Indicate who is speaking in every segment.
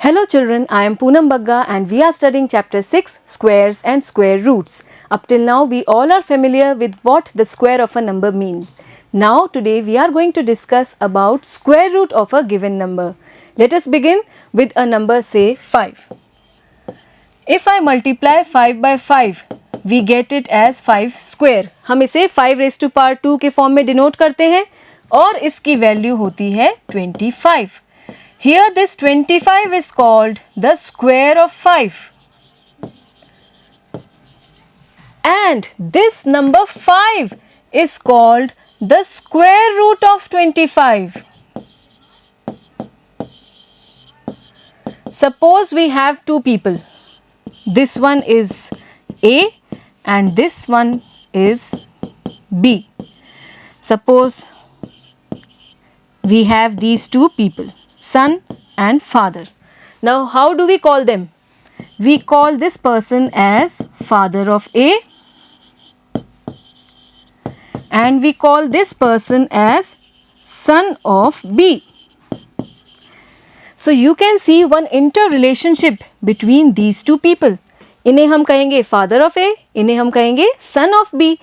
Speaker 1: Hello children, I am Poonam Bagga and we are studying chapter 6 squares and square roots. Up till now we all are familiar with what the square of a number means. Now today we are going to discuss about square root of a given number. Let us begin with a number, say 5. If I multiply 5 by 5, we get it as 5 square. हम इसे 5 raised to power 2 के form में denote करते हैं और इसकी value होती है 25. Here this 25 is called the square of 5. And this number 5 is called the square root of 25. Suppose we have two people. This one is A and this one is B. Suppose we have these two people, son and father. Now how do we call them? We call this person as father of A and we call this person as son of B. So you can see one interrelationship between these two people. इन्हें हम कहेंगे father of A, इन्हें हम कहेंगे son of B.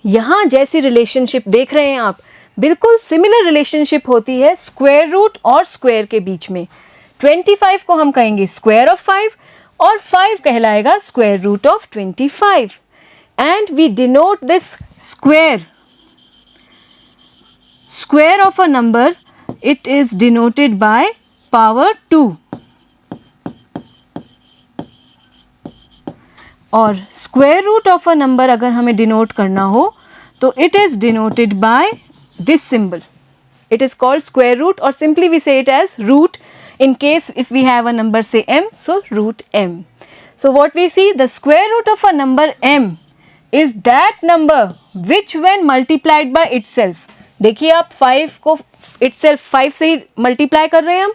Speaker 1: यहाँ जैसी relationship देख रहे हैं आप, बिल्कुल सिमिलर रिलेशनशिप होती है स्क्वायर रूट और स्क्वायर के बीच में. 25 को हम कहेंगे स्क्वायर ऑफ 5 और 5 कहलाएगा square root of 25. And we denote this square of a number, it is denoted by power 2. और square root of a number अगर हमें डिनोट करना हो तो it is denoted by this symbol. It is called square root, or simply we say it as root in case if we have a number say m, so root m. So what we see, the square root of a number m is that number which when multiplied by itself, देखिए आप 5 को itself 5 से ही multiply कर रहे हैं हम,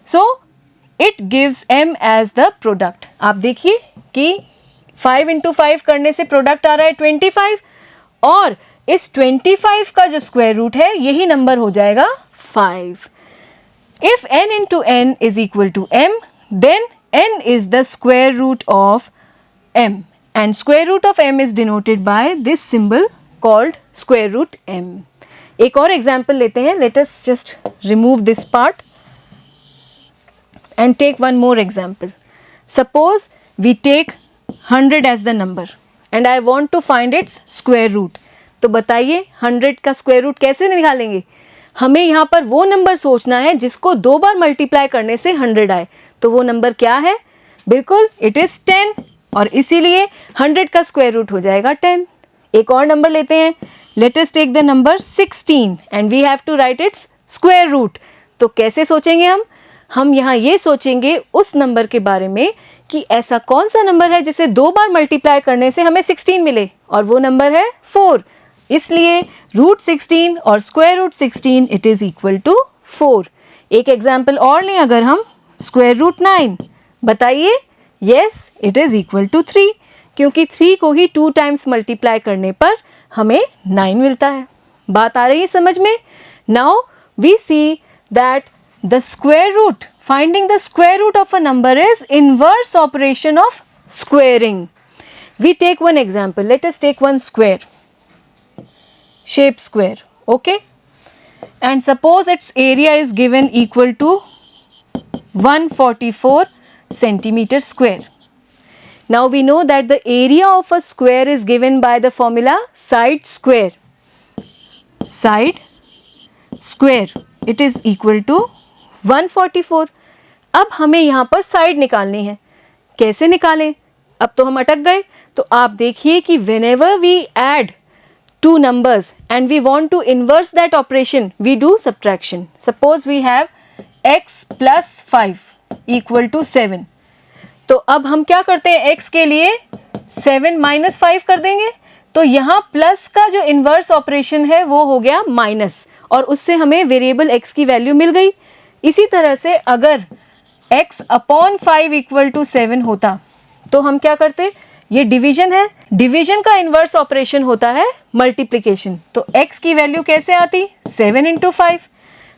Speaker 1: so it gives m as the product. आप देखिए कि 5 into 5 करने से product आ रहा है 25 और इस 25 का जो स्क्वायर रूट है यही नंबर हो जाएगा 5. If n into n is equal to m, then n is the square root of m and square root of m is denoted by this symbol called square root m. एक और example लेते हैं. Let us just remove this part and take one more example. Suppose we take 100 as the number and I want to find its square root. तो बताइए 100 का square root कैसे निकालेंगे? हमें यहाँ पर वो नंबर सोचना है जिसको 2 बार मल्टीप्लाई करने से 100 आए. तो वो नंबर क्या है? बिल्कुल इट इज 10 और इसीलिए 100 का स्क्वायर रूट हो जाएगा 10. एक और नंबर लेते हैं. Let us take the number 16 and we have to write its square root. तो कैसे सोचेंगे हम यहाँ ये सोचेंगे उस नंबर के बारे में कि ऐसा कौन सा नंबर है जिसे 2 बार मल्टीप्लाई करने से हमें 16 मिले, और वो नंबर है 4. इसलिए रूट 16 और square root 16 it is equal to 4. एक एग्जाम्पल और लें अगर हम, स्क्वायर रूट 9. बताइए, yes it is equal to 3 क्योंकि 3 को ही 2 टाइम्स मल्टीप्लाई करने पर हमें 9 मिलता है. बात आ रही है समझ में? Now we see that the square root, finding the square root of a number is inverse operation of squaring. We take one example. Let us take one square, shape square, okay, and suppose its area is given equal to 144 centimeter square. Now we know that the area of a square is given by the formula side square. Side square it is equal to 144. अब हमें यहाँ पर side निकालनी है. कैसे निकालें? अब तो हम अटक गए. तो आप देखिए कि whenever we add two numbers and we want to inverse that operation, we do subtraction. Suppose we have x plus 5 equal to 7. तो अब हम क्या करते हैं? x के लिए 7 minus 5 कर देंगे. तो यहाँ प्लस का जो इन्वर्स ऑपरेशन है वो हो गया माइनस, और उससे हमें वेरिएबल x की वैल्यू मिल गई. इसी तरह से अगर x अपॉन 5 इक्वल टू 7 होता तो हम क्या करते? ये डिवीजन है, डिवीजन का इन्वर्स ऑपरेशन होता है मल्टीप्लिकेशन. तो x की वैल्यू कैसे आती? 7 into 5.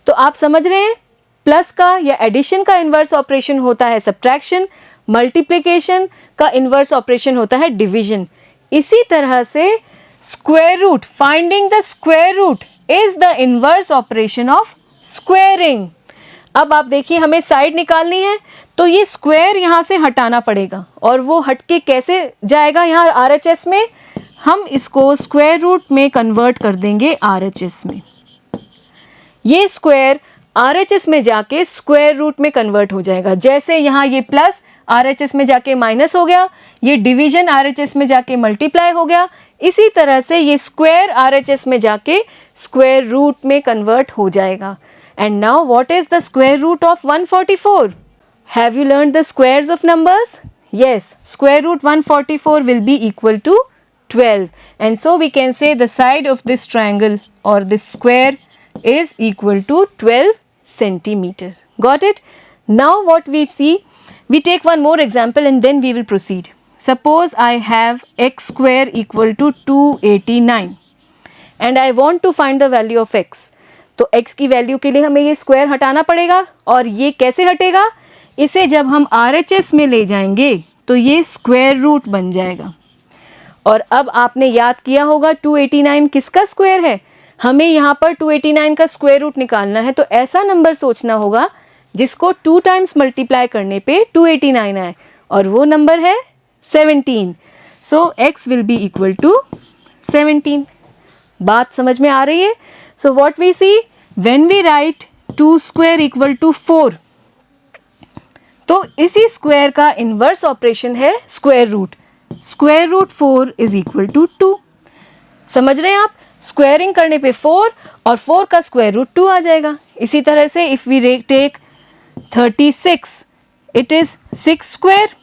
Speaker 1: तो आप समझ रहे हैं प्लस का या एडिशन का इन्वर्स ऑपरेशन होता है सब्ट्रैक्शन, मल्टीप्लिकेशन का इन्वर्स ऑपरेशन होता है डिवीजन। इसी तरह से square root, finding the square root is the inverse operation of squaring. अब आप देखिए हमें साइड निकालनी है तो ये स्क्वायर यहाँ से हटाना पड़ेगा, और वो हट के कैसे जाएगा यहाँ RHS में, हम इसको स्क्वायर रूट में कन्वर्ट कर देंगे RHS में। ये स्क्वायर RHS में जाके स्क्वायर रूट में कन्वर्ट हो जाएगा। जैसे यहाँ ये प्लस RHS में जाके माइनस हो गया, ये डिवीजन RHS में जाके मल्टीप्लाई हो गया, इसी तरह से ये स्क्वायर RHS में जाके स्क्वायर रूट में कन्वर्ट हो जाएगा। And now what is the square root of 144? Have you learn the squares of numbers? Yes, square root 144 will be equal to 12, and so we can say the side of this triangle or this square is equal to 12 centimeter. Got it? Now what we see, we take one more example and then we will proceed. Suppose I have x square equal to 289 and I want to find the value of x. तो x की value के लिए हमें ये square हटाना पड़ेगा, और ये कैसे हटेगा, इसे जब हम RHS में ले जाएंगे तो ये स्क्वायर रूट बन जाएगा। और अब आपने याद किया होगा 289 किसका स्क्वायर है, हमें यहाँ पर 289 का स्क्वायर रूट निकालना है, तो ऐसा नंबर सोचना होगा जिसको 2 टाइम्स मल्टीप्लाई करने पे 289 आए, और वो नंबर है 17। So x will be equal to 17। बात समझ में आ रही है? So what we see, when we write 2 square equal to 4, तो इसी स्क्वायर का इन्वर्स ऑपरेशन है square root. Square root 4 is equal to 2। समझ रहे हैं आप? स्क्वायरिंग करने पे 4 और 4 का स्क्वायर रूट 2 आ जाएगा। इसी तरह से if we take 36, it is 6 square,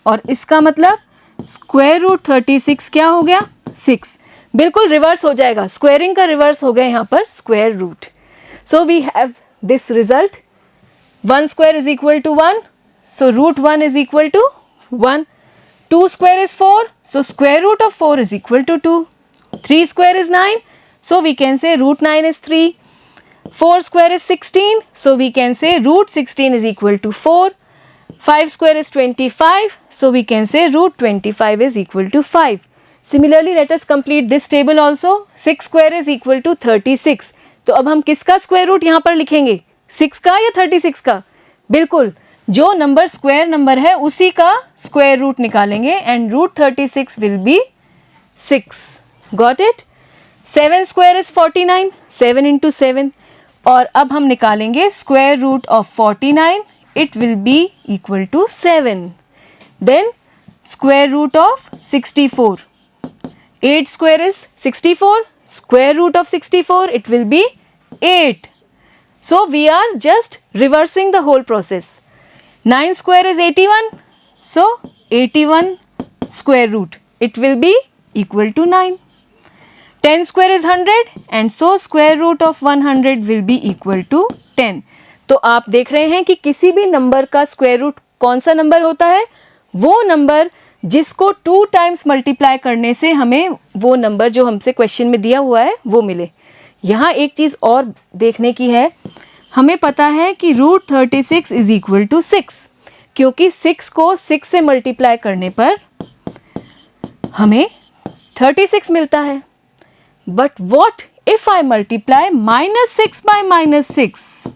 Speaker 1: और इसका मतलब स्क्वायर रूट 36 क्या हो गया, 6। बिल्कुल रिवर्स हो जाएगा, स्क्वायरिंग का रिवर्स हो गया यहाँ पर square root. So we have this result, 1 square is equal to 1, so root 1 is equal to 1. 2 square is 4, so square root of 4 is equal to 2. 3 square is 9, so we can say root 9 is 3. 4 square is 16, so we can say root 16 is equal to 4. 5 square is 25, so we can say root 25 is equal to 5. Similarly, let us complete this table also. 6 square is equal to 36. तो अब हम किसका square root यहाँ पर लिखेंगे, 6 का या 36 का? बिल्कुल, जो नंबर स्क्वायर नंबर है उसी का स्क्वायर रूट निकालेंगे, and root 36 will be 6। Got it? 7 square is 49, 7 into 7, और अब हम निकालेंगे square root of 49, it will be equal to 7। Then square root of 64, 8 square is 64, square root of 64, it will be 8. So we are just reversing the whole process. 9 square is 81, so 81 square root, it will be equal to 9. 10 square is 100, and so square root of 100 will be equal to 10. तो आप देख रहे हैं कि किसी भी number का square root कौन सा नंबर होता है, वो नंबर जिसको 2 टाइम्स मल्टीप्लाई करने से हमें वो नंबर जो हमसे क्वेश्चन में दिया हुआ है वो मिले। यहाँ एक चीज़ और देखने की है, हमें पता है कि रूट 36 इज इक्वल टू 6, क्योंकि 6 को 6 से मल्टीप्लाई करने पर हमें 36 मिलता है। But what if I multiply -6 by -6?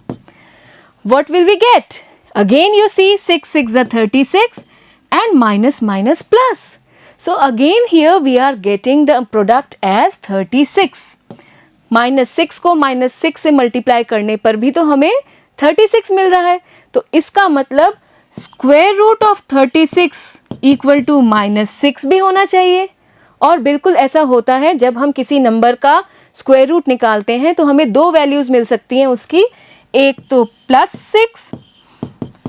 Speaker 1: What will we get? Again you see 6 6 are 36 and minus minus plus. So again here we are getting the product as 36. -6 को -6 से मल्टीप्लाई करने पर भी तो हमें 36 मिल रहा है। तो इसका मतलब square root of 36 equal to -6 भी होना चाहिए। और बिल्कुल ऐसा होता है, जब हम किसी नंबर का स्क्वायर रूट निकालते हैं तो हमें 2 वैल्यूज़ मिल सकती हैं उसकी, एक तो +6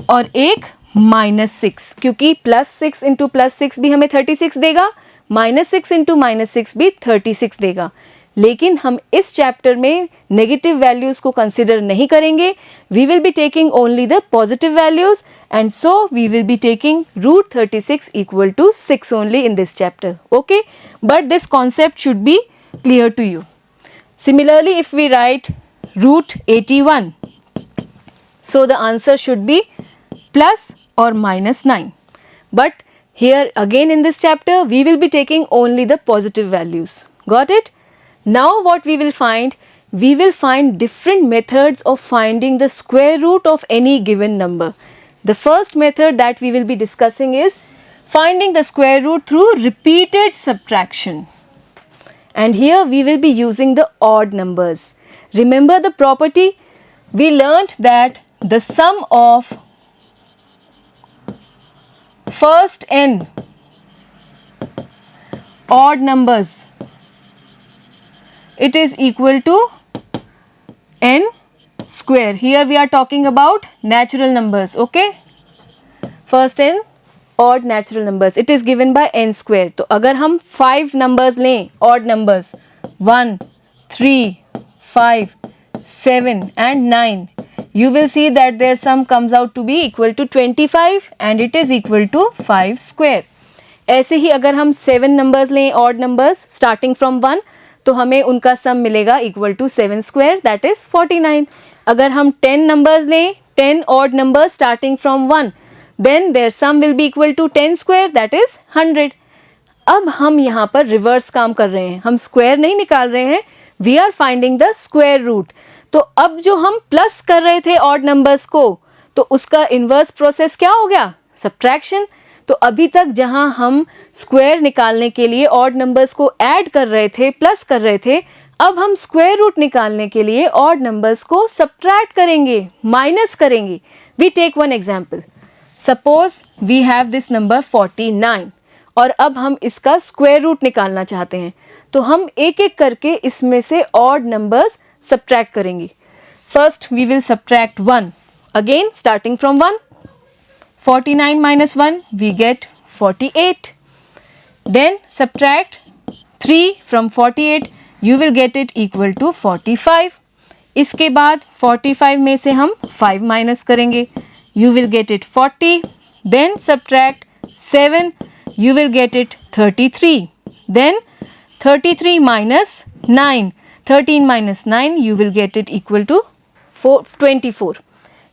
Speaker 1: और एक -6, क्योंकि +6 इंटू +6 भी हमें 36 देगा, -6 इंटू -6 भी 36 देगा। लेकिन हम इस चैप्टर में नेगेटिव वैल्यूज़ को कंसिडर नहीं करेंगे। We will be taking only the positive values, and so we will be taking root 36 equal to 6 only in this chapter. Okay, but this concept should be clear to you. Similarly, if we write root 81, So the answer should be plus or minus 9. But here again in this chapter we will be taking only the positive values. Got it? Now what we will find? We will find different methods of finding the square root of any given number. The first method that we will be discussing is finding the square root through repeated subtraction. And here we will be using the odd numbers. Remember the property? We learnt that the sum of first n odd numbers, it is equal to n square. Here we are talking about natural numbers, okay? First n odd natural numbers, it is given by n square. तो अगर हम 5 numbers लें odd numbers 1, 3, 5, 7 and 9, you will see that their sum comes out to be equal to 25 and it is equal to 5 square. ऐसे ही अगर हम 7 numbers लें odd numbers starting from 1, तो हमें उनका सम मिलेगा equal to 7 square that is 49. अगर हम 10 नंबर्स लें 10 odd numbers starting from 1, then their sum will be equal to 10 square that is 100. अब हम यहाँ पर रिवर्स काम कर रहे हैं, हम स्क्वायर नहीं निकाल रहे हैं, we are finding the square root. तो अब जो हम प्लस कर रहे थे ऑड नंबर्स को, तो उसका इन्वर्स प्रोसेस क्या हो गया? सब्ट्रैक्शन. तो अभी तक जहां हम स्क्वायर निकालने के लिए ऑड नंबर्स को ऐड कर रहे थे, प्लस कर रहे थे, अब हम स्क्वायर रूट निकालने के लिए ऑड नंबर्स को सब्ट्रैक्ट करेंगे, माइनस करेंगे. We take one example. Suppose we have this number 49 और अब हम इसका स्क्वायर रूट निकालना चाहते हैं. तो हम एक एक करके इसमें से ऑड नंबर्स सब्ट्रैक्ट करेंगे. First we will subtract 1 again starting from 1. 49 minus 1 we get 48. Then subtract 3 from 48, you will get it equal to 45. इसके बाद 45 में से हम 5 माइनस करेंगे, you will get it 40. Then subtract 7, you will get it 33. Then 33 minus 9, 13 minus 9, you will get it equal to 24.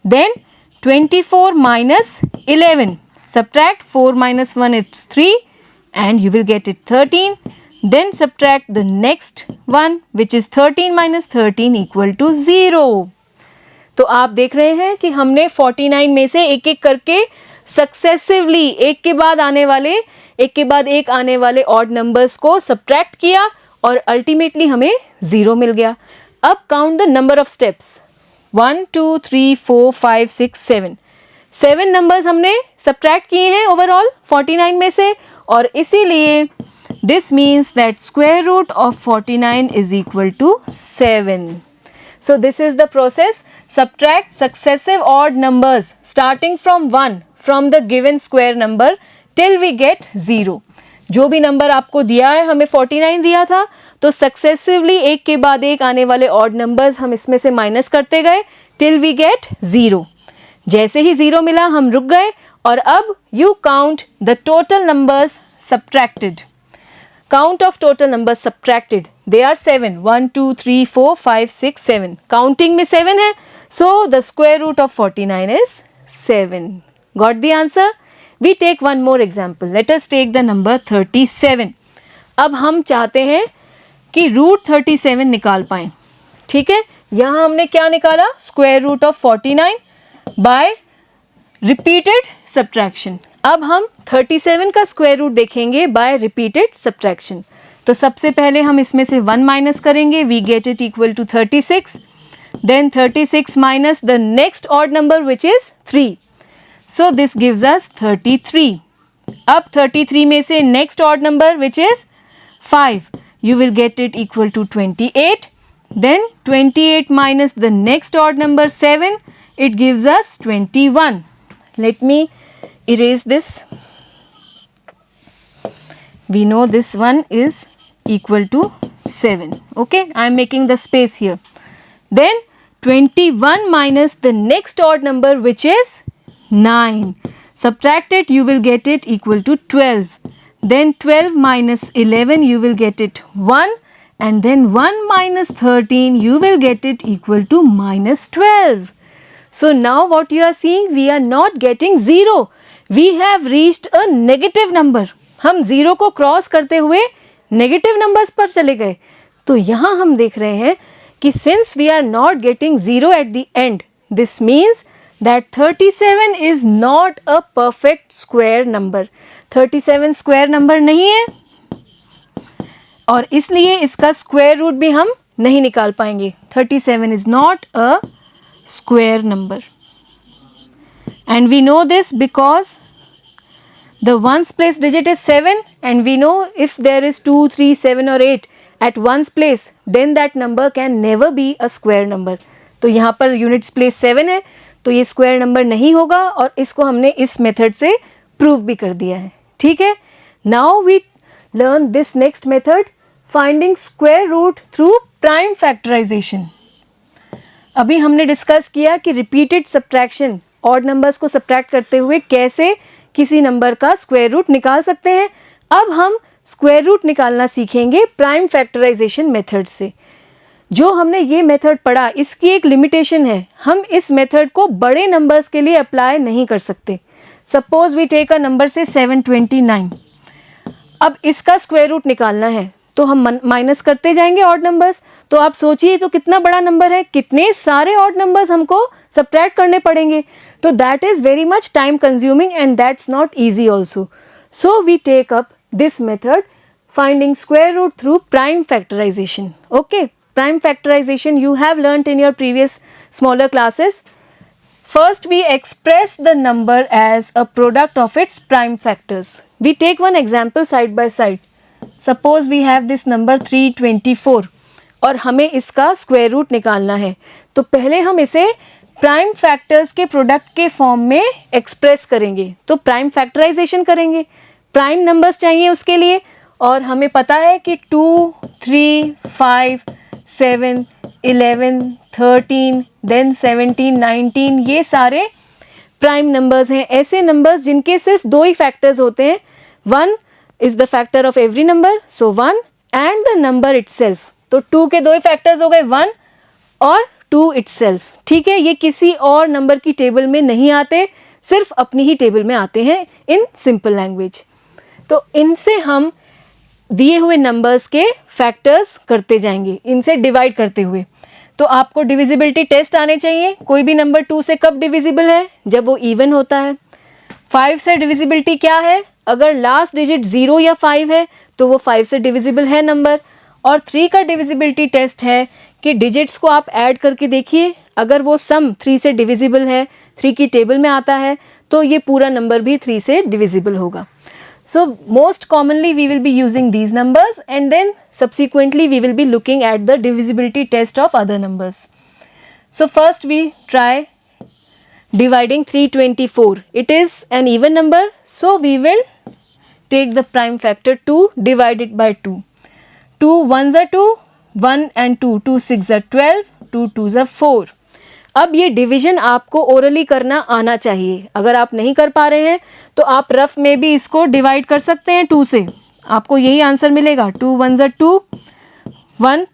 Speaker 1: Then 24 minus 11, subtract 4 minus 1, it's 3 and you will get it 13. Then subtract the next one which is 13 minus 13 equal to 0. तो आप देख रहे हैं कि हमने 49 में से एक एक करके सक्सेसिवली एक के बाद एक आने वाले ऑड नंबर्स को सब्ट्रैक्ट किया और अल्टीमेटली हमें 0 मिल गया. अब count the number of steps. 1, 2, 3, 4, 5, 6, 7. 7 numbers हमने सब्ट्रैक्ट किए हैं ओवरऑल 49 में से, और इसीलिए this means that square root of 49 is equal to 7. So this is the process. Subtract successive odd numbers starting from 1 from the given square number till we get 0. जो भी number आपको दिया है, हमें 49 दिया था, तो सक्सेसिवली एक के बाद एक आने वाले ऑड नंबर्स हम इसमें से माइनस करते गए टिल वी गेट 0. जैसे ही 0 मिला हम रुक गए और अब you count the total numbers subtracted. Count of total numbers subtracted, they are 7. 1, 2, 3, 4, 5, 6, 7. Counting में 7 है, so the square root of 49 is 7. Got the answer? We take one more example. Let us take the number 37. अब हम चाहते हैं कि root 37 निकाल पाएं. ठीक है, यहाँ हमने क्या निकाला? Square root of 49 by repeated subtraction. अब हम 37 का स्क्वायर रूट देखेंगे बाय रिपीटेड सब्ट्रैक्शन. तो सबसे पहले हम इसमें से 1 माइनस करेंगे, we get it equal to 36. Then 36 minus the next odd number which is 3. So this gives us 33. अब 33 में से next odd number which is 5, you will get it equal to 28. Then 28 minus the next odd number 7, it gives us 21. Let me erase this. We know this one is equal to 7. Okay, I am making the space here. Then 21 minus the next odd number which is 9. Subtract it, you will get it equal to 12. Then 12 minus 11, you will get it 1. And then 1 minus 13, you will get it equal to minus 12. So now what you are seeing, we are not getting 0. We have reached a negative number. हम 0 को cross करते हुए negative numbers पर चले गए. तो यहाँ हम देख रहे हैं कि since we are not getting 0 at the end, this means that 37 is not a perfect square number. 37 square number नहीं है और इसलिए इसका स्क्वायर रूट भी हम नहीं निकाल पाएंगे. 37 is not a square number. And we know this because the ones place digit is 7 and we know if there is 2, 3, 7 or 8 at ones place, then that number can never be a square number. तो यहाँ पर units place 7 है तो ये square number नहीं होगा और इसको हमने इस मेथड से प्रूव भी कर दिया है. ठीक है. Now we learn this next method, finding square root through prime factorization. अभी हमने डिस्कस किया कि रिपीटेड सब्ट्रैक्शन, ऑड नंबर्स को सब्ट्रैक्ट करते हुए कैसे किसी नंबर का स्क्वायर रूट निकाल सकते हैं. अब हम स्क्वायर रूट निकालना सीखेंगे प्राइम फैक्टराइजेशन मेथड से. जो हमने ये मेथड पढ़ा इसकी एक लिमिटेशन है, हम इस मेथड को बड़े नंबर्स के लिए अप्लाई नहीं कर सकते. Suppose we take a number say 729. अब इसका स्क्वायर रूट निकालना है तो हम माइनस करते जाएंगे ऑड नंबर्स. तो आप सोचिए तो कितना बड़ा नंबर है, कितने सारे ऑड नंबर्स हमको सब्ट्रैक्ट करने पड़ेंगे. तो that is very much time consuming and that's not easy also. So we take up this method, finding square root through prime factorization. Okay, prime factorization you have learnt in your previous smaller classes. First we express the number as a product of its prime factors. We take one example side by side. Suppose we have this number 324 और हमें इसका square root निकालना है. तो पहले हम इसे prime factors के प्रोडक्ट के फॉर्म में एक्सप्रेस करेंगे. तो प्राइम फैक्टराइजेशन करेंगे, प्राइम नंबर्स चाहिए उसके लिए और हमें पता है कि 2, 3, 5, 7, 11, 13, देन 17, 19 ये सारे प्राइम नंबर्स हैं. ऐसे नंबर्स जिनके सिर्फ दो ही फैक्टर्स होते हैं. 1 is the factor of every number, so 1 and the number itself. तो 2 के दो ही फैक्टर्स हो गए, 1 और 2 इटसेल्फ. ठीक है, ये किसी और नंबर की टेबल में नहीं आते, सिर्फ अपनी ही टेबल में आते हैं इन सिंपल लैंग्वेज. तो इनसे हम दिए हुए नंबर्स के फैक्टर्स करते जाएंगे, इनसे डिवाइड करते हुए. तो आपको डिविजिबिलिटी टेस्ट आने चाहिए. कोई भी नंबर 2 से कब डिविजिबल है, जब वो इवन होता है. 5 से डिविजिबिलिटी क्या है, अगर लास्ट डिजिट 0 या 5 है तो वो 5 से डिविजिबल है नंबर. और 3 का डिविजिबिलिटी टेस्ट है कि डिजिट्स को आप ऐड करके देखिए, अगर वो सम 3 से डिविजिबल है, 3 की टेबल में आता है तो ये पूरा नंबर भी 3 से डिविजिबल होगा. So most commonly we will be using these numbers and then subsequently we will be looking at the divisibility test of other numbers. So first we try dividing 324. It is an even number, so we will take the prime factor 2, divide it by 2. 2 1s are 2, 1 and 2, 2 6 are 12, 2 2s are 4. अब ये division आपको orally करना आना चाहिए. अगर आप नहीं कर पा रहे हैं तो आप रफ में भी इसको डिवाइड कर सकते हैं 2 से, आपको यही आंसर मिलेगा. 2 1s are 2, 1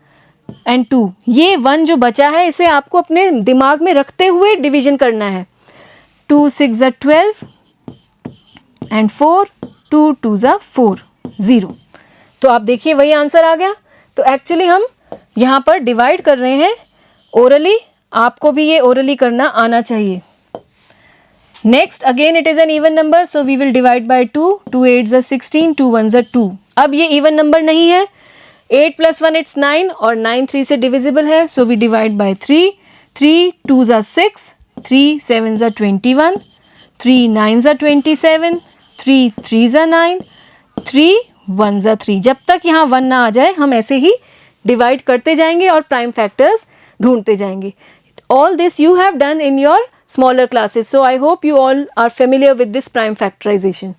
Speaker 1: and 2. ये 1 जो बचा है इसे आपको अपने दिमाग में रखते हुए डिवीजन करना है. 2 6 are 12 and 4, 2 2s are 4, 0. तो आप देखिए वही आंसर आ गया. तो एक्चुअली हम यहाँ पर डिवाइड कर रहे हैं ओरली, आपको भी ये ओरली करना आना चाहिए. Next again it is an even number, so we will divide by 2. 2 8s are 16, 2 1s are 2. अब ये इवन नंबर नहीं है, 8 + 1 इट्स 9 और 9 3 से डिविजिबल है, so we divide by 3. 3 2s are 6, 3 7s are 21, 3 9s are 27, 3 3s are 9, 3 1s are 3. जब तक यहाँ 1 ना आ जाए हम ऐसे ही डिवाइड करते जाएंगे और प्राइम फैक्टर्स ढूंढते जाएंगे. All this you have done in your smaller classes, so I hope you all are familiar with this prime factorization.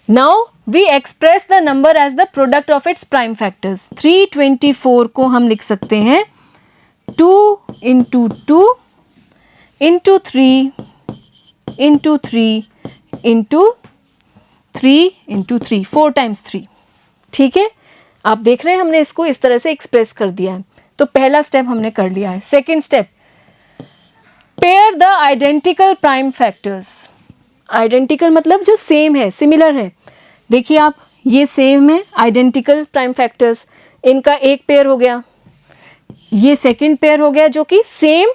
Speaker 1: Now we express the number as the product of its prime factors. 324 को हम लिख सकते हैं 2 into 2 into 3 into 3 into 3 into 3, 4 times 3. ठीक है, आप देख रहे हैं हमने इसको इस तरह से एक्सप्रेस कर दिया है. तो पहला स्टेप हमने कर लिया है. Second step, pair the identical prime factors. Identical मतलब जो सेम है, सिमिलर है। देखिए आप, ये सेम है, आइडेंटिकल प्राइम फैक्टर्स, इनका एक पेयर हो गया, ये सेकंड पेयर हो गया जो कि सेम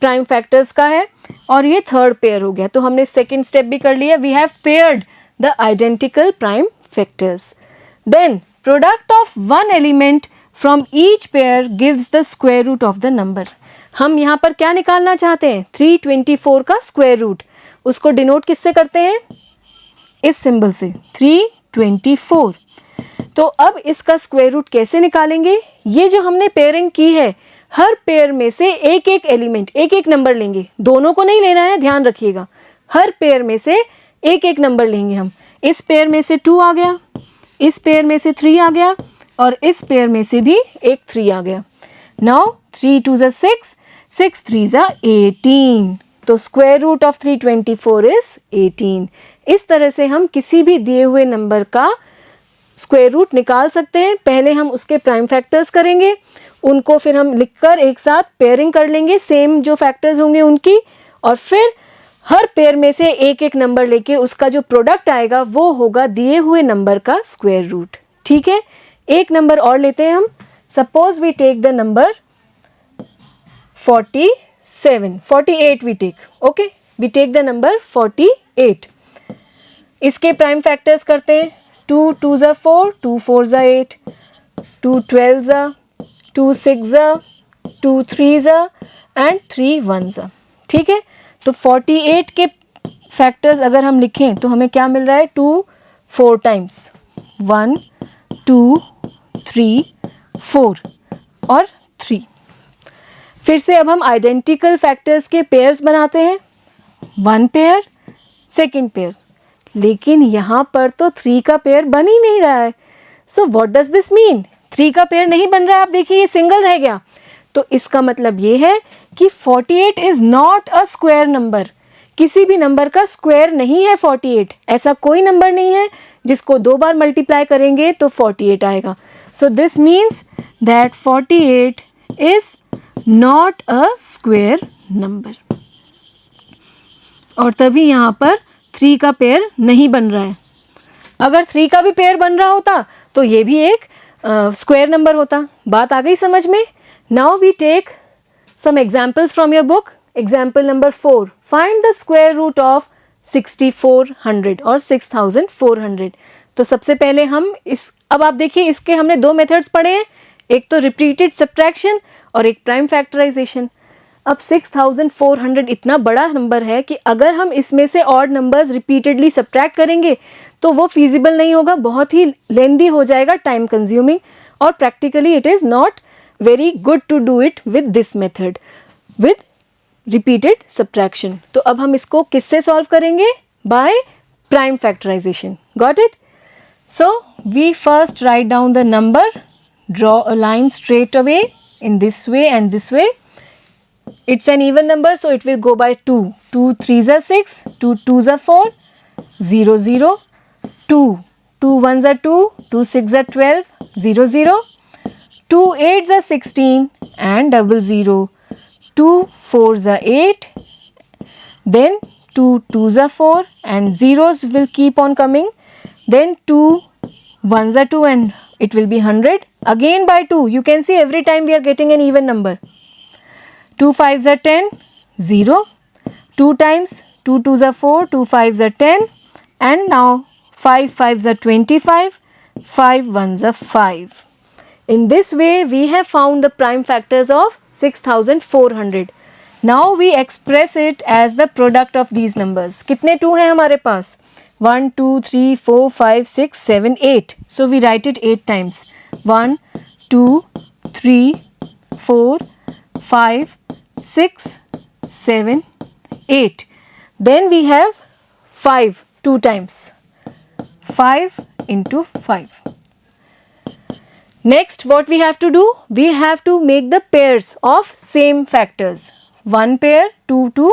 Speaker 1: प्राइम फैक्टर्स का है, और ये थर्ड पेयर हो गया। तो हमने सेकंड स्टेप भी कर लिया, we have paired the identical prime factors. Then product of one element from each pair gives the square root of the number. हम यहाँ पर क्या निकालना चाहते हैं? 324 का स्क्वायर रूट। उसको डिनोट किससे करते हैं? इस सिंबल से, 324। तो अब इसका स्क्वायर रूट कैसे निकालेंगे? ये जो हमने पेयरिंग की है, हर पेयर में से एक एक एलिमेंट, एक एक नंबर लेंगे, दोनों को नहीं लेना है, ध्यान रखिएगा। हर पेयर में से एक एक नंबर लेंगे हम। इस पेयर में से 2 आ गया, इस पेयर में से 3 आ गया, और इस पेयर में से भी एक 3 आ गया। नाउ 3 2 ज़ा 6, 6 3 ज़ा 18। तो स्क्वायर रूट ऑफ 324 इज 18। इस तरह से हम किसी भी दिए हुए नंबर का स्क्वायर रूट निकाल सकते हैं। पहले हम उसके प्राइम फैक्टर्स करेंगे, उनको फिर हम लिखकर एक साथ पेयरिंग कर लेंगे, सेम जो फैक्टर्स होंगे उनकी, और फिर हर पेयर में से एक एक नंबर लेके उसका जो प्रोडक्ट आएगा वो होगा दिए हुए नंबर का स्क्वायर रूट। ठीक है, एक नंबर और लेते हैं हम। Suppose we take the number 47, 48 we take, okay, we take the number 48। इसके प्राइम फैक्टर्स करते हैं। 2 2 ज़ा 4, 2 4 ज़ा 8, 2 12 ज़ा, 2 6 ज़ा, 2 3 ज़ा, एंड 3 1 ज़ा। ठीक है, तो 48 के फैक्टर्स अगर हम लिखें तो हमें क्या मिल रहा है? 2 4 टाइम्स, 1 2 3 4 और 3। फिर से अब हम आइडेंटिकल फैक्टर्स के पेयर्स बनाते हैं। 1 पेयर, सेकेंड पेयर, लेकिन यहाँ पर तो 3 का पेयर बन ही नहीं रहा है। So what does this mean? 3 का पेयर नहीं बन रहा है। आप देखिए, ये सिंगल रह गया। तो इसका मतलब ये है कि 48 is not a square number. किसी भी नंबर का स्क्वायर नहीं है 48। ऐसा कोई नंबर नहीं है जिसको 2 बार मल्टीप्लाई करेंगे तो 48 आएगा। So this means that 48 is not a square number. और तभी यहाँ पर 3 का पेयर नहीं बन रहा है। अगर 3 का भी पेयर बन रहा होता तो ये भी एक स्क्वायर नंबर होता। बात आ गई समझ में? Now we take some examples from your book. Example number 4, find the square root of 6400 और 6400। तो सबसे पहले हम अब आप देखिए, इसके हमने 2 मेथड्स पढ़े हैं, एक तो रिपीटेड सब्ट्रैक्शन और एक प्राइम फैक्टराइजेशन। अब 6400 इतना बड़ा नंबर है कि अगर हम इसमें से ऑड नंबर्स रिपीटेडली सब्ट्रैक्ट करेंगे तो वो फीजिबल नहीं होगा, बहुत ही लेंदी हो जाएगा, टाइम कंज्यूमिंग, और practically it is not very good to do it with this method, with repeated subtraction. तो अब हम इसको किससे सॉल्व करेंगे? By prime factorization. Got it? So we first write down the number, draw a line straight away in this way and this way. It's an even number, so it will go by 2. 2 3s are 6, 2 2s are 4, 0 0, 2 2 1s are 2, 2 6s are 12, 0 0, 2 8s are 16 and 0 0, 2 4s are 8, then 2 2s are 4 and zeros will keep on coming, then 2 1s are 2 and it will be 100, again by 2. You can see every time we are getting an even number. 2 5s are 10, 0, 2 times 2 2s are 4, 2 5s are 10, and now 5 5s are 25, 5 1s are 5. In this way we have found the prime factors of 6400. Now we express it as the product of these numbers. कितने 2 हैं हमारे पास? 1 2 3 4 5 6 7 8. So we write it 8 times. 1 2 3 4 5 6 7 8. Then we have 5 2 times. 5 into 5. Next, what we have to do? We have to make the pairs of same factors. 1 pair, 2 2,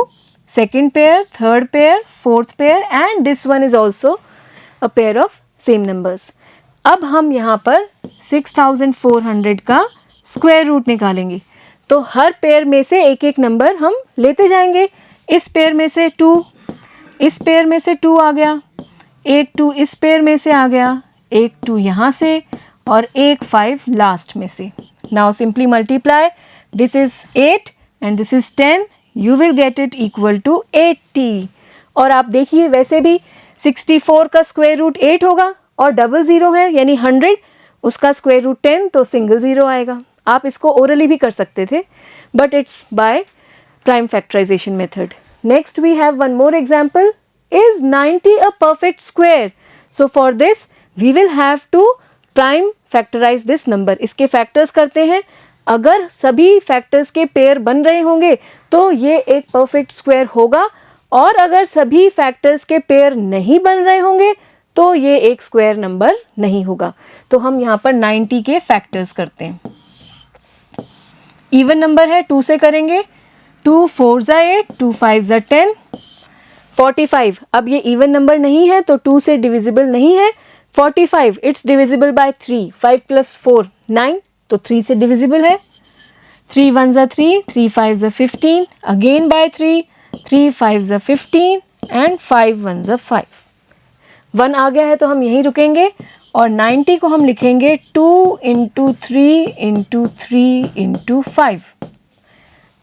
Speaker 1: second pair, third pair, fourth pair, and this one is also a pair of same numbers. अब हम यहाँ पर 6400 का square root निकालेंगे। तो हर pair में से एक एक नंबर हम लेते जाएंगे। इस पेयर में से 2, इस पेयर में से 2 आ गया, एक 2 इस पेयर में से आ गया, एक 2 यहाँ से और एक 5 लास्ट में से। Now simply multiply, this is 8 and this is 10, you will get it equal to 80। और आप देखिए वैसे भी 64 का स्क्वायर रूट 8 होगा और डबल ज़ीरो है यानी 100, उसका स्क्वायर रूट 10 तो सिंगल ज़ीरो आएगा। आप इसको ओरली भी कर सकते थे but it's by prime factorization method. Next we have one more example, is 90 a perfect square? So for this we will have to prime factorize this number. इसके factors करते हैं, अगर सभी फैक्टर्स के पेयर बन रहे होंगे तो ये एक परफेक्ट स्क्वायर होगा, और अगर सभी फैक्टर्स के पेयर नहीं बन रहे होंगे तो ये एक स्क्वायर नंबर नहीं होगा। तो हम यहाँ पर 90 के फैक्टर्स करते हैं। इवन नंबर है, 2 से करेंगे, 2 4 ज़ा 8, 2 5 ज़ा 10, 45। अब ये इवन नंबर नहीं है तो 2 से डिविजिबल नहीं है। 45 इट्स डिविजिबल बाय 3, 5 प्लस 4 9, तो 3 से डिविजिबल है। 3 1 ज़ा 3, 3 5 ज़ा 15, अगेन बाय 3, 3 5 ज़ा 15 एंड 5 1 ज़ा 5। 1 आ गया है तो हम यहीं रुकेंगे और 90 को हम लिखेंगे 2 इंटू 3 इंटू 3 इंटू 5।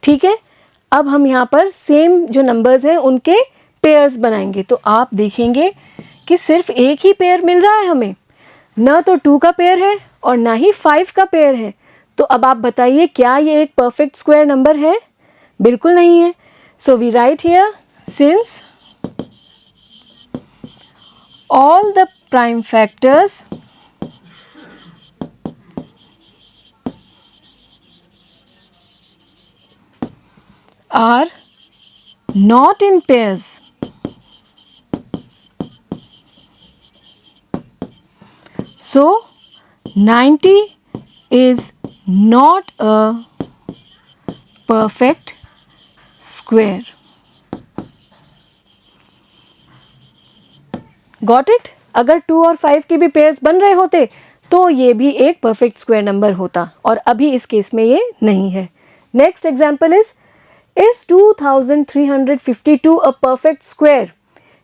Speaker 1: ठीक है, अब हम यहाँ पर सेम जो नंबर्स हैं उनके पेयर्स बनाएंगे। तो आप देखेंगे कि सिर्फ एक ही पेयर मिल रहा है हमें, ना तो 2 का पेयर है और ना ही 5 का पेयर है। तो अब आप बताइए क्या ये एक परफेक्ट स्क्वायर नंबर है? बिल्कुल नहीं है। So we write here, since all the prime factors are not in pairs, so 90 is not a perfect square. Got it? अगर 2 और 5 के भी पेयर्स बन रहे होते तो ये भी एक परफेक्ट स्क्वायर नंबर होता, और अभी इस केस में ये नहीं है। Next example is 2352 a perfect square?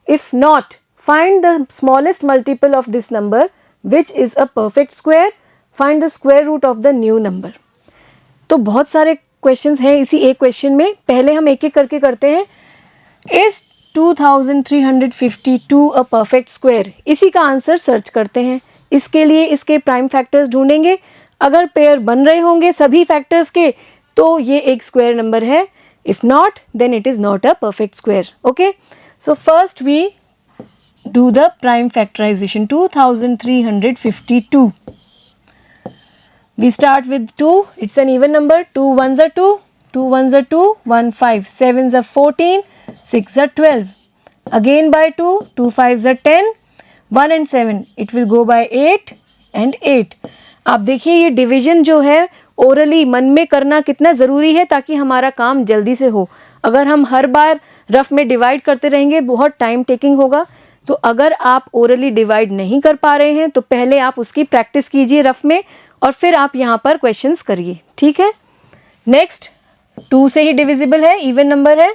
Speaker 1: If not, find the smallest multiple of this number which is a perfect square, find the square root of the new number. तो बहुत सारे क्वेश्चंस हैं इसी एक क्वेश्चन में, पहले हम एक एक करके करते हैं। Is 2352 a perfect square? इसी का आंसर सर्च करते हैं। इसके लिए इसके प्राइम फैक्टर्स ढूंढेंगे, अगर पेयर बन रहे होंगे सभी फैक्टर्स के तो ये एक स्क्वायर नंबर है, if not then it is not a perfect square. Okay, so first we do the prime factorization. 2352, we start with 2, it's an even number, 2 1s are 2, 2 1s are 2, 1 5, 7s are 14, 6 are 12, again by 2, 2 5s are 10, 1 and 7, it will go by 8 and 8। आप देखिए ये division जो है orally मन में करना कितना ज़रूरी है ताकि हमारा काम जल्दी से हो। अगर हम हर बार रफ में डिवाइड करते रहेंगे बहुत टाइम टेकिंग होगा। तो अगर आप ओरली डिवाइड नहीं कर पा रहे हैं तो पहले आप उसकी प्रैक्टिस कीजिए रफ में और फिर आप यहाँ पर क्वेश्चंस करिए, ठीक है। नेक्स्ट 2 से ही डिविजिबल है, इवन नंबर है।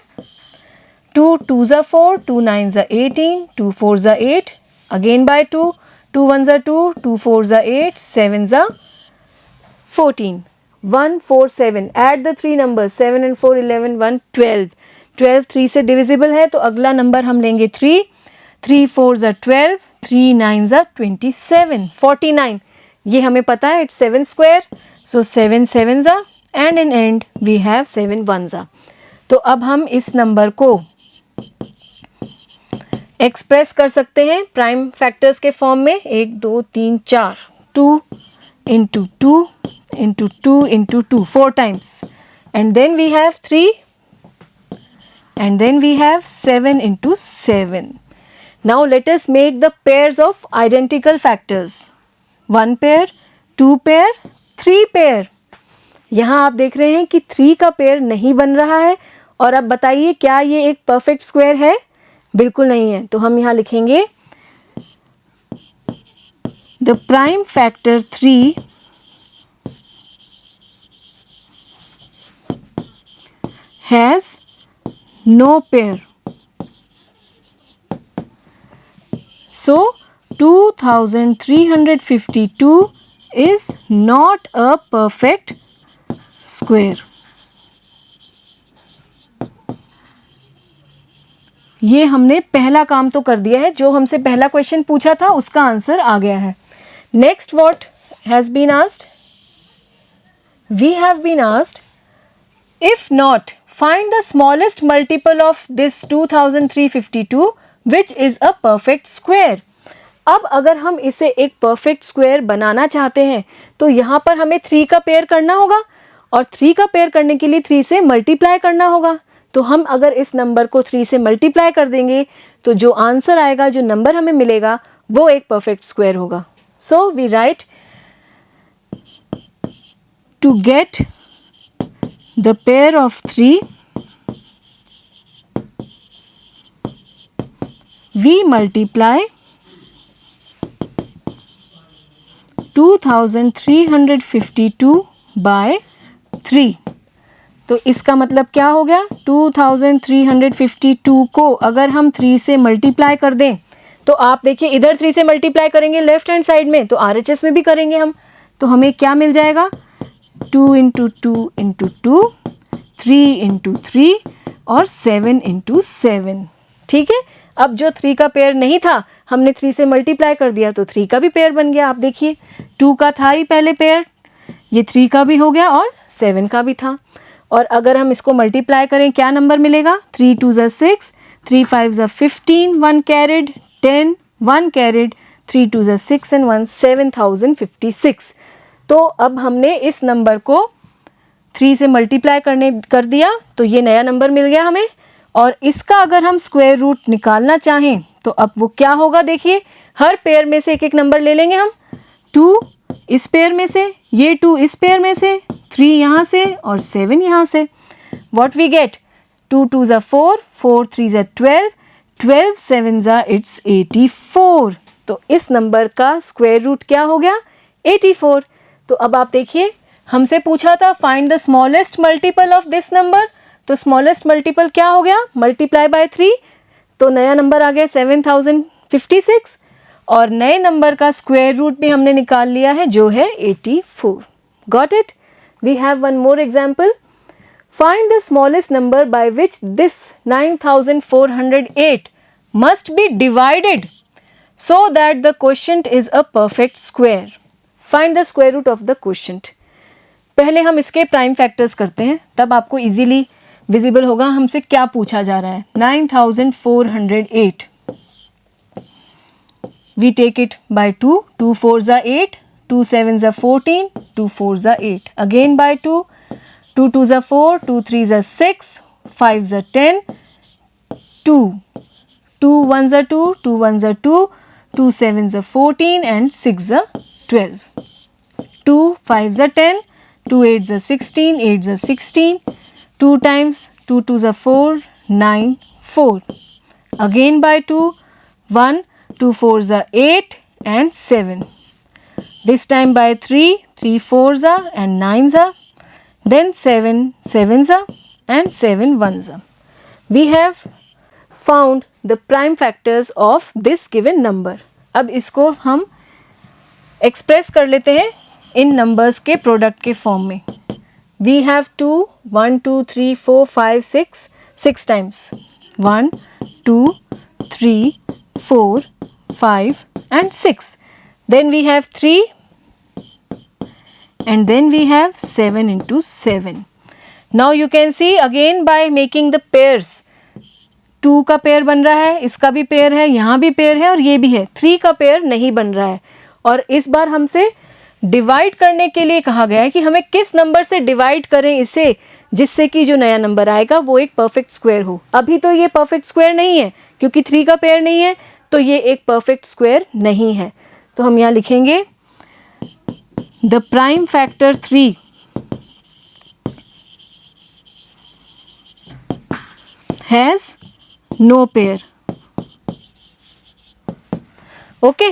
Speaker 1: 2 2s are 4, 2 9s are 18, 2 4s are 8, again by 2, 2 1s are 2, 2 4s are 8, 7s are 14, 1 4 7, add the three numbers 7 and 4 11, 1 12, 12 3 से डिविजिबल है तो अगला नंबर हम लेंगे 3, 3 4s are 12, 3 9s are 27, 49। ये हमें पता है it's 7 square, so 7 7s are and in end we have 7 1s are। तो अब हम इस नंबर को एक्सप्रेस कर सकते हैं प्राइम फैक्टर्स के फॉर्म में, 1 2 3 4, 2 into 2 into 2 into 2 4 times, and then we have 3 and then we have 7 into 7। Now let us make the pairs of identical factors, 1 pair, 2 pair, 3 pair। यहाँ आप देख रहे हैं कि 3 का पेयर नहीं बन रहा है, और अब बताइए क्या ये एक परफेक्ट स्क्वायर है? बिल्कुल नहीं है। तो हम यहाँ लिखेंगे the prime factor 3 has no pair. So 2352 is not a perfect square. ये हमने पहला काम तो कर दिया है, जो हमसे पहला क्वेश्चन पूछा था उसका आंसर आ गया है. Next what has been asked? We have been asked if not find the smallest multiple of this 2352 which is a perfect square. अब अगर हम इसे एक परफेक्ट स्क्वायर बनाना चाहते हैं तो यहाँ पर हमें 3 का पेयर करना होगा और 3 का पेयर करने के लिए 3 से मल्टीप्लाई करना होगा. तो हम अगर इस नंबर को 3 से मल्टीप्लाई कर देंगे तो जो आंसर आएगा, जो नंबर हमें मिलेगा, वो एक परफेक्ट स्क्वायर होगा. So we write to get the pair of 3 we multiply 2352 by 3. तो इसका मतलब क्या हो गया? 2352 को अगर हम 3 से मल्टीप्लाई कर दें तो आप देखिए इधर 3 से मल्टीप्लाई करेंगे लेफ्ट हैंड साइड में, तो RHS में भी करेंगे हम, तो हमें क्या मिल जाएगा? 2 इंटू 2 इंटू 2, 3 इंटू 3 और 7 इंटू 7. ठीक है. अब जो 3 का पेयर नहीं था हमने 3 से मल्टीप्लाई कर दिया तो 3 का भी पेयर बन गया. आप देखिए 2 का था ही पहले पेयर, ये 3 का भी हो गया और 7 का भी था. और अगर हम इसको मल्टीप्लाई करें क्या नंबर मिलेगा? 3 2 ज़ा 6, 3 5 ज़ा 15, 1 कैरेड 10, 1 कैरेड 3 2 ज़ा 6 एंड 1 7056. तो अब हमने इस नंबर को 3 से मल्टीप्लाई कर दिया तो ये नया नंबर मिल गया हमें. और इसका अगर हम स्क्वायर रूट निकालना चाहें तो अब वो क्या होगा? देखिए हर पेयर में से एक एक नंबर ले लेंगे हम. 2 इस पेयर में से, ये 2 इस पेयर में से, 3 यहाँ से और 7 यहाँ से. What we get? 2 2 ज़ा 4, 4 3 ज़ा 12, 12 7 ज़ा इट्स 84. तो इस नंबर का स्क्वायर रूट क्या हो गया? 84. तो अब आप देखिए हमसे पूछा था find the smallest multiple of this number, तो स्मॉलेस्ट मल्टीपल क्या हो गया? मल्टीप्लाई बाय 3, तो नया नंबर आ गया 7056 और नए नंबर का स्क्वायर रूट भी हमने निकाल लिया है जो है 84. Got it? We have one more example. Find the smallest number by which this 9408 must be divided so that the quotient is a perfect square. Find the square root of the quotient. पहले हम इसके prime factors करते हैं, तब आपको easily visible होगा हमसे क्या पूछा जा रहा है. 9408 we take it by 2, 2 4 ज़ा 8, 2 7 ज़ा 14, 2 4 ज़ा 8, again by 2, 2 2 ज़ा 4, 2 3 ज़ा 6, 5 ज़ा 10, 2 2 1 ज़ा 2, 2 1 ज़ा 2, 2 7 ज़ा 14 and 6 ज़ा 12, 2 5 ज़ा 10, 2 8 ज़ा 16, 8 ज़ा 16, 2 times 2 2 ज़ा 4, 9 4, again by 2, 1 2 4 ज़ा 8 and 7, this time by 3, 3 4 ज़ा and 9 ज़ा, then 7 7 ज़ा and 7 1 ज़ा. We have found the prime factors of this given number. अब इसको हम एक्सप्रेस कर लेते हैं इन नंबर्स के प्रोडक्ट के फॉर्म में. We have 2 1 2 3 4 5 6 6 times 1 2 3 4 5 and 6. Then we have 3 and then we have 7 into 7. Now you can see again by making the pairs. 2 का पेयर बन रहा है, इसका भी पेयर है, यहाँ भी पेयर है और ये भी है. 3 का पेयर नहीं बन रहा है. और इस बार हमसे डिवाइड करने के लिए कहा गया है कि हमें किस नंबर से डिवाइड करें इसे, जिससे कि जो नया नंबर आएगा वो एक परफेक्ट स्क्वायर हो. अभी तो ये परफेक्ट स्क्वायर नहीं है क्योंकि 3 का पेयर नहीं है, तो ये एक परफेक्ट स्क्वायर नहीं है. तो हम यहाँ लिखेंगे the prime factor 3 has no pair. Okay,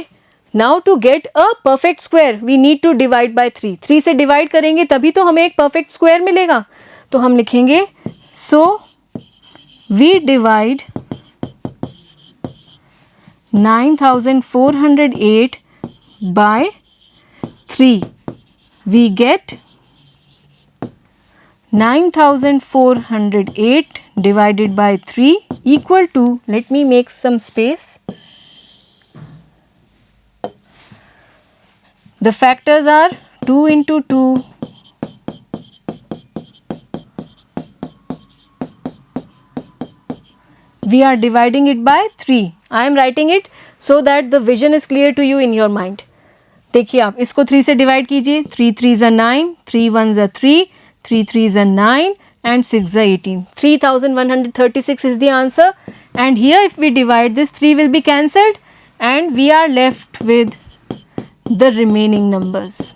Speaker 1: now to get a perfect square we need to divide by 3. 3 से डिवाइड करेंगे तभी तो हमें एक परफेक्ट स्क्वायर मिलेगा. तो हम लिखेंगे So we divide 9408 by 3. We get 9408 divided by 3 equal to, let me make some space. The factors are 2 into 2, we are dividing it by 3. I am writing it so that the vision is clear to you in your mind. देखिए आप इसको 3 से divide कीजिए. 3 3 is 9, 3 1 is 3, 3 3 is 9 and 6 is 18. 3136 is the answer. And here if we divide this, 3 will be cancelled and we are left with the remaining numbers.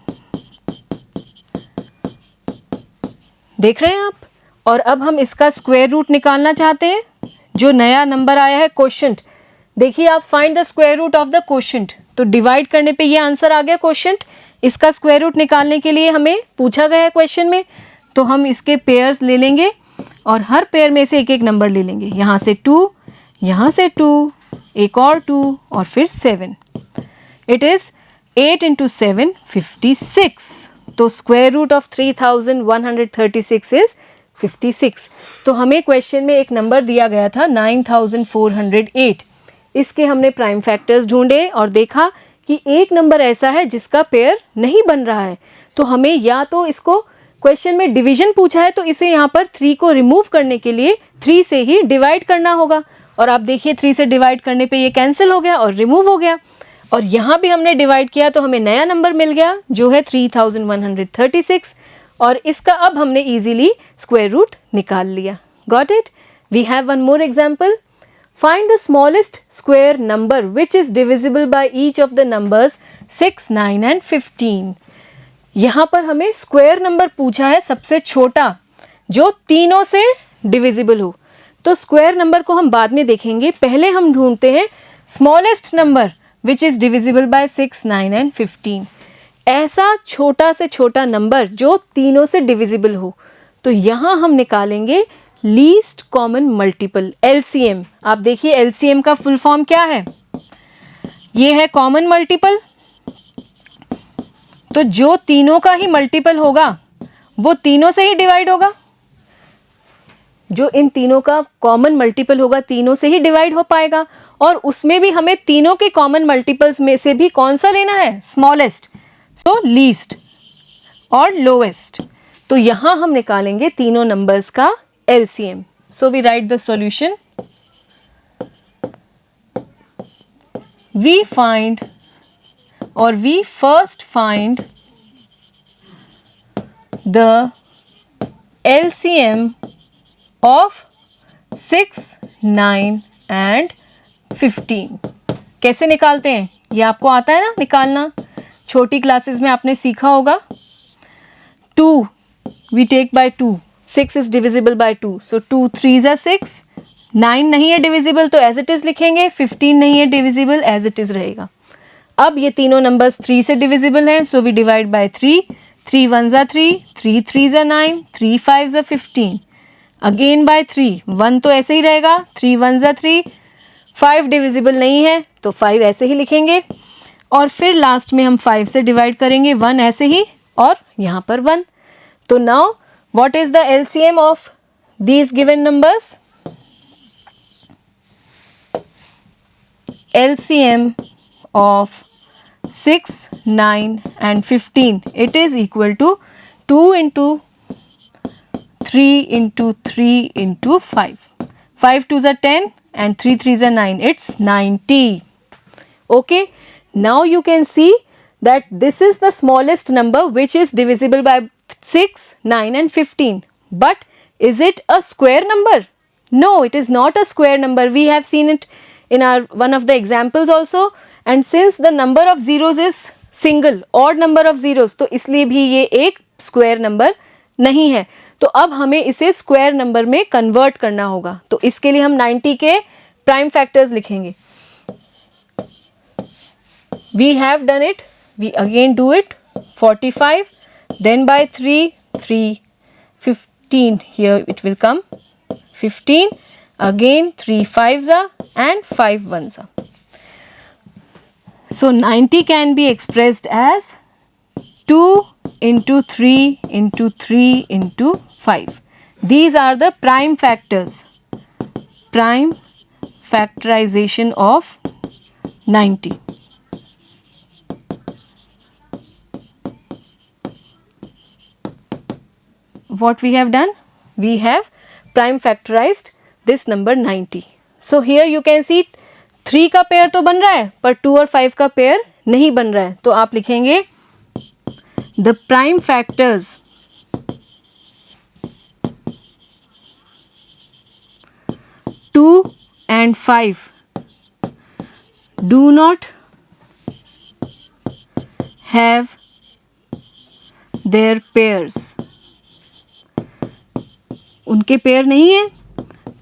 Speaker 1: देख रहे हैं आप. और अब हम इसका स्क्वायर रूट निकालना चाहते हैं. जो नया नंबर आया है क्वोशंट, देखिए आप find the square root of the quotient. तो डिवाइड करने पे ये आंसर आ गया क्वोशंट. इसका स्क्वायर रूट निकालने के लिए हमें पूछा गया है क्वेश्चन में, तो हम इसके पेयर्स ले लेंगे और हर पेयर में से एक एक नंबर ले लेंगे. यहाँ से 2, यहाँ से 2, एक और 2 और फिर 7. It is 8 into 7 56. तो स्क्वायर रूट ऑफ 3136 इज 56. तो हमें क्वेश्चन में एक नंबर दिया गया था 9408. इसके हमने प्राइम फैक्टर्स ढूंढे और देखा कि एक नंबर ऐसा है जिसका पेयर नहीं बन रहा है. तो हमें या तो इसको क्वेश्चन में डिवीजन पूछा है तो इसे यहाँ पर 3 को रिमूव करने के लिए 3 से ही डिवाइड करना होगा. और आप देखिए 3 से डिवाइड करने पे ये कैंसिल हो गया और रिमूव हो गया. और यहाँ भी हमने डिवाइड किया तो हमें नया नंबर मिल गया जो है 3136. और इसका अब हमने इजीली स्क्वायर रूट निकाल लिया. Got it? We have one more example. Find the smallest square number which is divisible by each of the numbers 6, 9 and 15. यहाँ पर हमें स्क्वायर नंबर पूछा है सबसे छोटा जो तीनों से डिविजिबल हो. तो स्क्वायर नंबर को हम बाद में देखेंगे. पहले हम ढूंढते हैं smallest number which is divisible by 6, 9 and 15. ऐसा छोटा से छोटा नंबर जो तीनों से डिविजिबल हो. तो यहाँ हम निकालेंगे लीस्ट कॉमन मल्टीपल, LCM. आप देखिए LCM का फुल फॉर्म क्या है. ये है कॉमन मल्टीपल. तो जो तीनों का ही मल्टीपल होगा वो तीनों से ही डिवाइड होगा. जो इन तीनों का कॉमन मल्टीपल होगा तीनों से ही डिवाइड हो पाएगा. और उसमें भी हमें तीनों के कॉमन मल्टीपल्स में से भी कौन सा लेना है? स्मॉलेस्ट. सो लीस्ट और लोएस्ट. तो यहां हम निकालेंगे तीनों नंबर्स का LCM. So we write the solution. We find, or we first find the LCM of 6, 9 and 15. कैसे निकालते हैं? ये आपको आता है ना निकालना. छोटी क्लासेस में आपने सीखा होगा. 2 we take by 2. 6 is divisible by 2. So 2 3s are 6. 9 नहीं है divisible तो as it is लिखेंगे. 15 नहीं है divisible as it is रहेगा. अब ये तीनों नंबर्स 3 से divisible हैं. So we divide by 3. 3 1s are 3. 3 3s are 9. 3 5s are 15. Again by 3. 1 तो ऐसे ही रहेगा. 3 1s are 3. 5 divisible नहीं है तो 5 ऐसे ही लिखेंगे. और फिर लास्ट में हम 5 से डिवाइड करेंगे. 1 ऐसे ही और यहाँ पर 1. तो now what is the LCM of these given numbers? LCM of 6, 9 and 15. It is equal to 2 into 3 into 3 into 5. 5 2s are 10 and 3 3s are 9. It's 90. Okay. Now you can see that this is the smallest number which is divisible by 6, 9 and 15. But is it a square number? No, it is not a square number. We have seen it in our one of the examples also. And since the number of zeros is single, odd number of zeros, तो इसलिए भी ये एक square number नहीं है. तो अब हमें इसे square number में convert करना होगा. तो इसके लिए हम 90 के prime factors लिखेंगे. We have done it. We again do it. 45. Then by 3, 3, 15. Here it will come 15. Again 3 5s are and 5 1s are. So 90 can be expressed as 2 into 3 into 3 into 5. These are the prime factors. Prime factorization of 90. What we have done? We have prime factorized this number 90. So here you can see 3 का pair तो बन रहा है पर 2 और 5 का pair नहीं बन रहा है, तो आप लिखेंगे the prime factors two and 5 do not have their pairs. उनके पेयर नहीं है,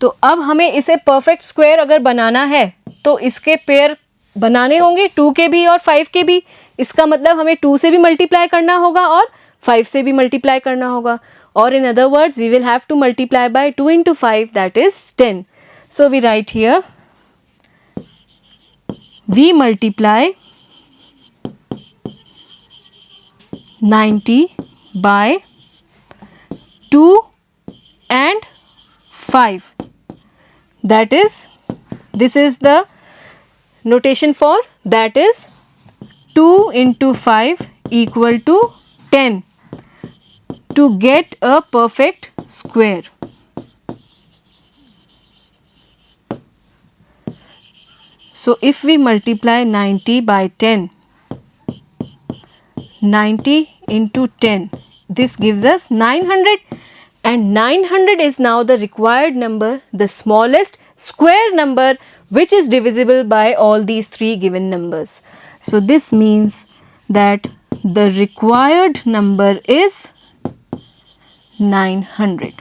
Speaker 1: तो अब हमें इसे परफेक्ट स्क्वायर अगर बनाना है तो इसके पेयर बनाने होंगे 2 के भी और 5 के भी. इसका मतलब हमें 2 से भी मल्टीप्लाई करना होगा और 5 से भी मल्टीप्लाई करना होगा. और in other words we will have to multiply by 2 into 5, that is 10. So we write here, we multiply 90 by 2 and 5. That is, this is the notation for that is 2 into 5 equal to 10 to get a perfect square. So if we multiply 90 by 10, 90 into 10, this gives us 900, and 900 is now the required number, the smallest square number which is divisible by all these 3 given numbers. So this means that the required number is 900.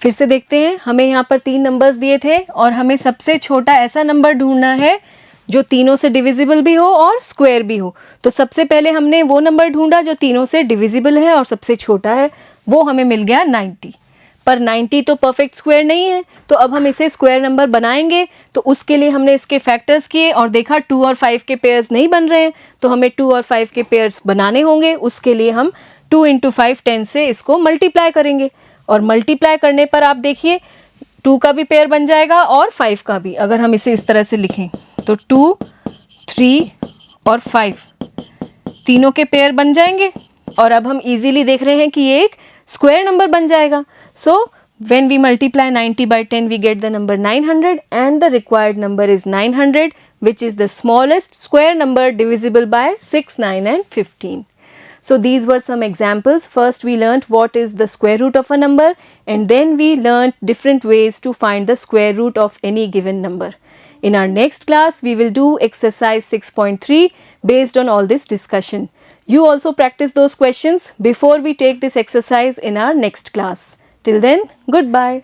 Speaker 1: फिर से देखते हैं, हमें यहाँ पर 3 numbers दिए थे और हमें सबसे छोटा ऐसा नंबर ढूंढना है जो तीनों से डिविजिबल भी हो और स्क्वायर भी हो. तो सबसे पहले हमने वो नंबर ढूंढा जो तीनों से डिविजिबल है और सबसे छोटा है, वो हमें मिल गया 90. पर 90 तो परफेक्ट स्क्वायर नहीं है, तो अब हम इसे स्क्वायर नंबर बनाएंगे. तो उसके लिए हमने इसके फैक्टर्स किए और देखा 2 और 5 के पेयर्स नहीं बन रहे हैं, तो हमें 2 और 5 के पेयर्स बनाने होंगे. उसके लिए हम 2 into 5 10 से इसको मल्टीप्लाई करेंगे. और मल्टीप्लाई करने पर आप देखिए 2 का भी पेयर बन जाएगा और 5 का भी. अगर हम इसे इस तरह से लिखें तो 2, 3 और 5 तीनों के पेयर बन जाएंगे और अब हम इजीली देख रहे हैं कि ये एक स्क्वायर नंबर बन जाएगा. सो when we multiply 90 by 10 we get the number 900 and the required number is 900, which is the smallest square number divisible by 6, 9 and 15. So these were some examples. First we learnt what is the square root of a number, and then we learnt different ways to find the square root of any given number. In our next class we will do exercise 6.3 based on all this discussion. You also practice those questions before we take this exercise in our next class. Till then, goodbye.